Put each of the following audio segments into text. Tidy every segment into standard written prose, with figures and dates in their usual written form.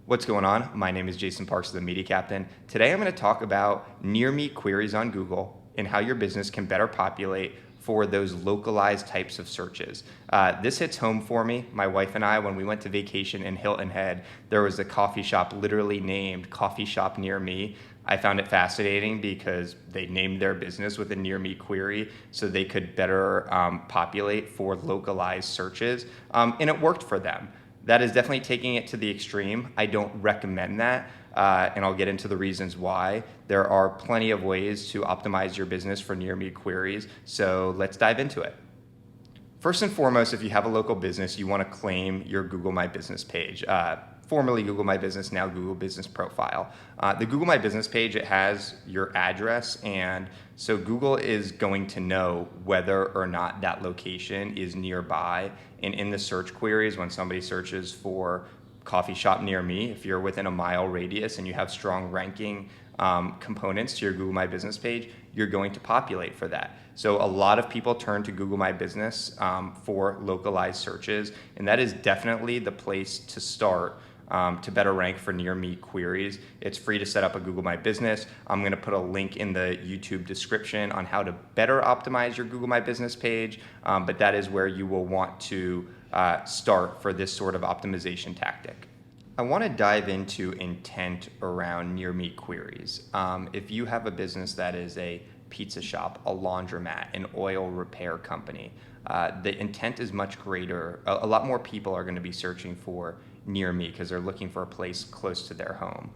What's going on? My name is Jason Parks, the Media Captain. Today I'm going to talk about near me queries on Google and how your business can better populate for those localized types of searches. This hits home for me. My wife and I, when we went to vacation in Hilton Head, there was a coffee shop literally named Coffee Shop Near Me. I found it fascinating because they named their business with a near me query so they could better populate for localized searches, and it worked for them. That is definitely taking it to the extreme. I don't recommend that, and I'll get into the reasons why. There are plenty of ways to optimize your business for near me queries, so let's dive into it. First and foremost, if you have a local business, you want to claim your Google My Business page. Formerly Google My Business, now Google Business Profile. The Google My Business page, it has your address, and so Google is going to know whether or not that location is nearby. And in the search queries, when somebody searches for coffee shop near me, if you're within a mile radius and you have strong ranking components to your Google My Business page, you're going to populate for that. So a lot of people turn to Google My Business for localized searches, and that is definitely the place to start to better rank for near me queries. It's free to set up a Google My Business. I'm going to put a link in the YouTube description on how to better optimize your Google My Business page, but that is where you will want to start for this sort of optimization tactic. I want to dive into intent around near me queries. If you have a business that is a pizza shop, a laundromat, an oil repair company, the intent is much greater. A lot more people are going to be searching for near me because they're looking for a place close to their home.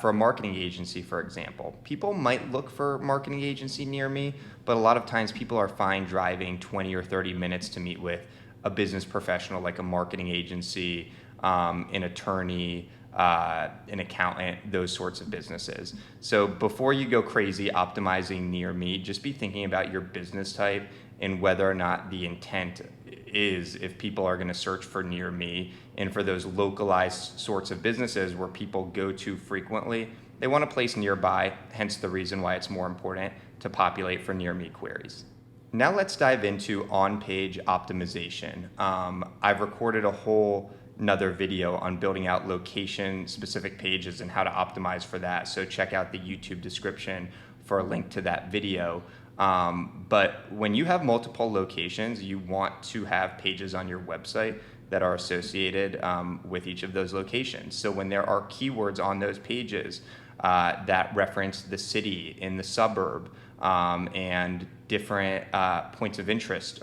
For a marketing agency, for example, people might look for marketing agency near me, but a lot of times people are fine driving 20 or 30 minutes to meet with a business professional like a marketing agency, an attorney, an accountant, those sorts of businesses. So before you go crazy optimizing near me, just be thinking about your business type and whether or not the intent is if people are going to search for near me. And for those localized sorts of businesses where people go to frequently, they want a place nearby, hence the reason why it's more important to populate for near me queries. Now let's dive into on-page optimization. I've recorded a whole another video on building out location-specific pages and how to optimize for that. So check out the YouTube description for a link to that video. But when you have multiple locations, you want to have pages on your website that are associated with each of those locations. So when there are keywords on those pages that reference the city in the suburb and different points of interest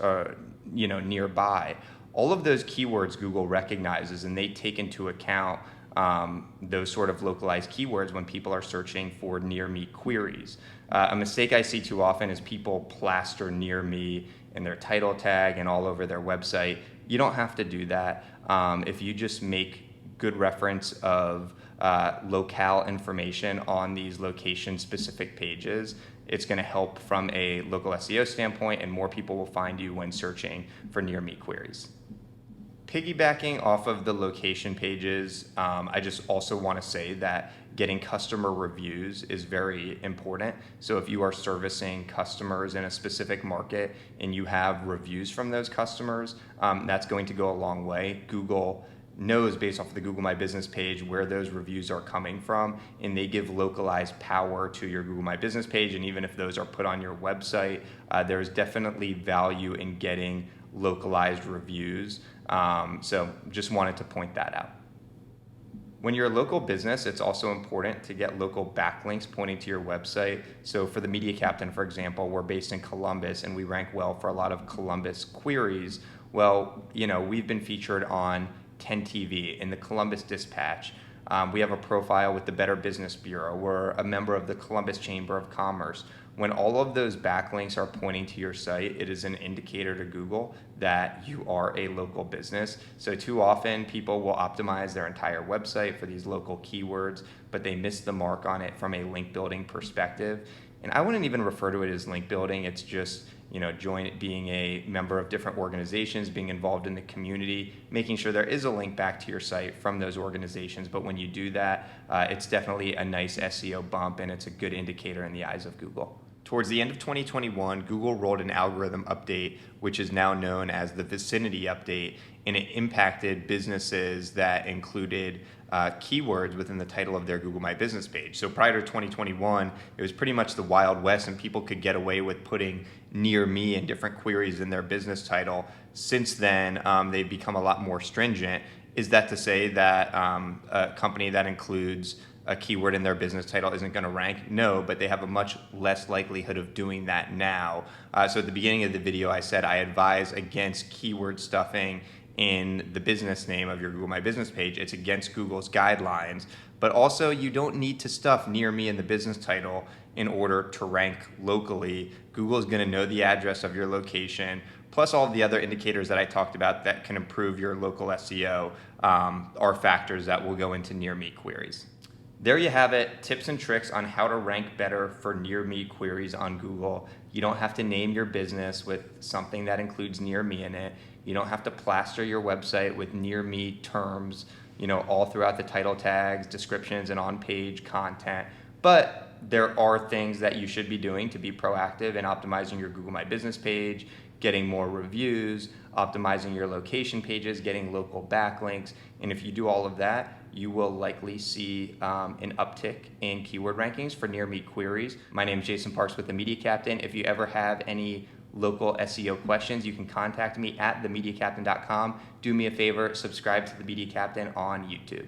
nearby, all of those keywords Google recognizes, and they take into account those sort of localized keywords when people are searching for near me queries. A mistake I see too often is people plaster near me in their title tag and all over their website. You don't have to do that. If you just make good reference of locale information on these location specific pages, it's going to help from a local SEO standpoint, and more people will find you when searching for near me queries. Piggybacking off of the location pages, I just also want to say that getting customer reviews is very important. So if you are servicing customers in a specific market and you have reviews from those customers, that's going to go a long way. Google knows based off of the Google My Business page where those reviews are coming from, and they give localized power to your Google My Business page. And even if those are put on your website, there's definitely value in getting localized reviews. So just wanted to point that out. When you're a local business, it's also important to get local backlinks pointing to your website. So for the Media Captain, for example, we're based in Columbus and we rank well for a lot of Columbus queries. Well, we've been featured on 10 TV in the Columbus Dispatch. We have a profile with the Better Business Bureau. We're a member of the Columbus Chamber of Commerce. When all of those backlinks are pointing to your site, it is an indicator to Google that you are a local business. So too often people will optimize their entire website for these local keywords, but they miss the mark on it from a link building perspective. And I wouldn't even refer to it as link building. It's just being a member of different organizations, being involved in the community, making sure there is a link back to your site from those organizations. But when you do that, it's definitely a nice SEO bump, and it's a good indicator in the eyes of Google. Towards the end of 2021, Google rolled an algorithm update, which is now known as the Vicinity update, and it impacted businesses that included keywords within the title of their Google My Business page. So prior to 2021, it was pretty much the Wild West, and people could get away with putting near me and different queries in their business title. Since then, they've become a lot more stringent. Is that to say that a company that includes a keyword in their business title isn't going to rank? No, but they have a much less likelihood of doing that now. So at the beginning of the video, I said I advise against keyword stuffing in the business name of your Google My Business page. It's against Google's guidelines, but also you don't need to stuff near me in the business title in order to rank locally. Google is going to know the address of your location, plus all of the other indicators that I talked about that can improve your local SEO are factors that will go into near me queries. There you have it, tips and tricks on how to rank better for near me queries on Google. You don't have to name your business with something that includes near me in it. You don't have to plaster your website with near me terms, all throughout the title tags, descriptions, and on-page content. But there are things that you should be doing to be proactive in optimizing your Google My Business page, getting more reviews, optimizing your location pages, getting local backlinks. And if you do all of that, you will likely see an uptick in keyword rankings for near me queries. My name is Jason Parks with The Media Captain. If you ever have any local SEO questions, you can contact me at themediacaptain.com. Do me a favor, subscribe to The Media Captain on YouTube.